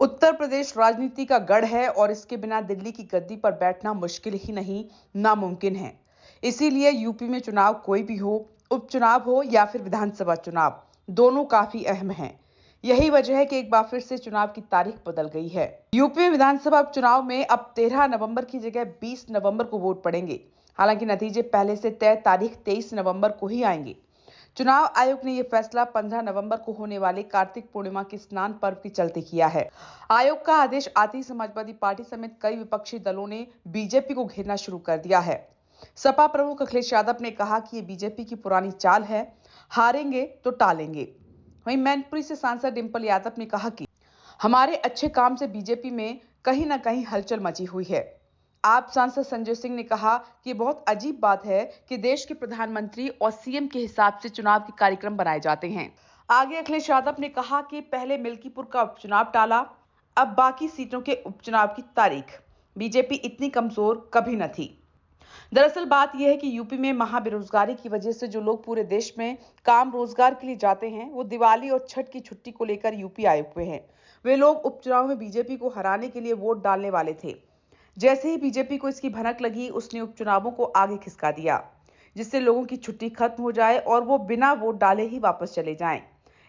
उत्तर प्रदेश राजनीति का गढ़ है और इसके बिना दिल्ली की गद्दी पर बैठना मुश्किल ही नहीं, नामुमकिन है। इसीलिए यूपी में चुनाव कोई भी हो, उपचुनाव हो या फिर विधानसभा चुनाव, दोनों काफी अहम हैं। यही वजह है कि एक बार फिर से चुनाव की तारीख बदल गई है। यूपी में विधानसभा उपचुनाव में अब 13 नवंबर की जगह 20 नवंबर को वोट पड़ेंगे। हालांकि नतीजे पहले से तय तारीख 23 नवंबर को ही आएंगे। चुनाव आयोग ने यह फैसला 15 नवंबर को होने वाले कार्तिक पूर्णिमा के स्नान पर्व के चलते किया है। आयोग का आदेश आते ही समाजवादी पार्टी समेत कई विपक्षी दलों ने बीजेपी को घेरना शुरू कर दिया है। सपा प्रमुख अखिलेश यादव ने कहा कि ये बीजेपी की पुरानी चाल है, हारेंगे तो टालेंगे। वहीं मैनपुरी से सांसद डिंपल यादव ने कहा कि हमारे अच्छे काम से बीजेपी में कहीं ना कहीं हलचल मची हुई है। आप सांसद संजय सिंह ने कहा कि बहुत अजीब बात है कि देश के प्रधानमंत्री और सीएम के हिसाब से चुनाव के कार्यक्रम बनाए जाते हैं। आगे अखिलेश यादव ने कहा कि पहले मिल्कीपुर का उपचुनाव टाला, अब बाकी सीटों के उपचुनाव की तारीख। बीजेपी इतनी कमजोर कभी न थी। दरअसल बात यह है कि यूपी में महाबेरोजगारी की वजह से जो लोग पूरे देश में काम रोजगार के लिए जाते हैं, वो दिवाली और छठ की छुट्टी को लेकर यूपी आए हुए हैं। वे लोग उपचुनाव में बीजेपी को हराने के लिए वोट डालने वाले थे। जैसे ही बीजेपी को इसकी भनक लगी, उसने उपचुनावों को आगे खिसका दिया, जिससे लोगों की छुट्टी खत्म हो जाए और वो बिना वोट डाले ही वापस चले जाएं।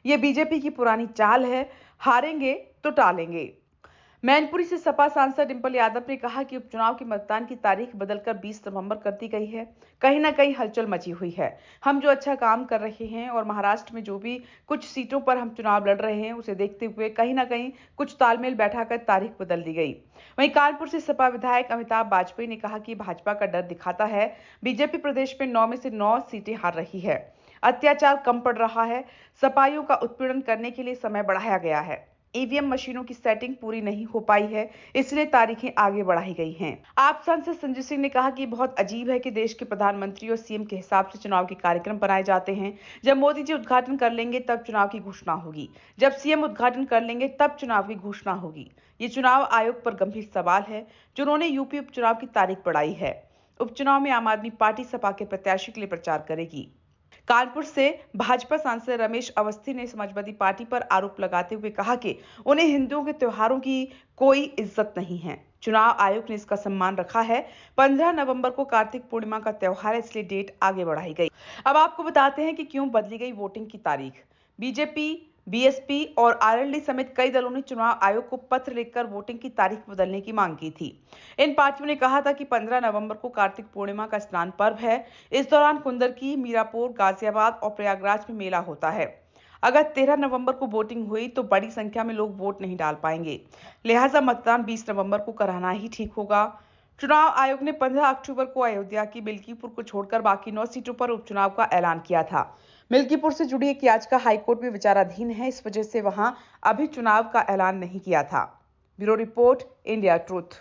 ये बीजेपी की पुरानी चाल है, हारेंगे तो टालेंगे। मैनपुरी से सपा सांसद डिंपल यादव ने कहा कि उपचुनाव के मतदान की तारीख बदलकर 20 नवंबर कर दी गई है। कहीं ना कहीं हलचल मची हुई है। हम जो अच्छा काम कर रहे हैं और महाराष्ट्र में जो भी कुछ सीटों पर हम चुनाव लड़ रहे हैं, उसे देखते हुए कहीं ना कहीं कुछ तालमेल बैठाकर तारीख बदल दी गई। वहीं कानपुर से सपा विधायक अमिताभ वाजपेयी ने कहा कि भाजपा का डर दिखाता है। बीजेपी प्रदेश में 9 में से 9 सीटें हार रही है। अत्याचार कम पड़ रहा है। सपाइयों का उत्पीड़न करने के लिए समय बढ़ाया गया है। ईवीएम मशीनों की सेटिंग पूरी नहीं हो पाई है, इसलिए तारीखें आगे बढ़ाई गई हैं। आप सांसद संजय सिंह ने कहा कि बहुत अजीब है कि देश के प्रधानमंत्री और सीएम के हिसाब से चुनाव के कार्यक्रम बनाए जाते हैं। जब मोदी जी उद्घाटन कर लेंगे तब चुनाव की घोषणा होगी, जब सीएम उद्घाटन कर लेंगे तब चुनाव की घोषणा होगी। ये चुनाव आयोग पर गंभीर सवाल है, जिन्होंने यूपी उपचुनाव की तारीख बढ़ाई है। उपचुनाव में आम आदमी पार्टी सपा के प्रत्याशी के लिए प्रचार करेगी। कानपुर से भाजपा सांसद रमेश अवस्थी ने समाजवादी पार्टी पर आरोप लगाते हुए कहा कि उन्हें हिंदुओं के त्योहारों की कोई इज्जत नहीं है। चुनाव आयोग ने इसका सम्मान रखा है। 15 नवंबर को कार्तिक पूर्णिमा का त्योहार है, इसलिए डेट आगे बढ़ाई गई। अब आपको बताते हैं कि क्यों बदली गई वोटिंग की तारीख। बीजेपी, बीएसपी और आरएलडी समेत कई दलों ने चुनाव आयोग को पत्र लिखकर वोटिंग की तारीख बदलने की मांग की थी। इन पार्टियों ने कहा था कि 15 नवंबर को कार्तिक पूर्णिमा का स्नान पर्व है। इस दौरान कुंदरकी, मीरापुर, गाजियाबाद और प्रयागराज में मेला होता है। अगर 13 नवंबर को वोटिंग हुई तो बड़ी संख्या में लोग वोट नहीं डाल पाएंगे। लिहाजा मतदान 20 नवंबर को कराना ही ठीक होगा। चुनाव आयोग ने 15 अक्टूबर को अयोध्या की मिल्कीपुर को छोड़कर बाकी 9 सीटों पर उपचुनाव का ऐलान किया था। मिल्कीपुर से जुड़ी एक याचिका हाईकोर्ट में विचाराधीन है, इस वजह से वहां अभी चुनाव का ऐलान नहीं किया था। Bureau report, India truth.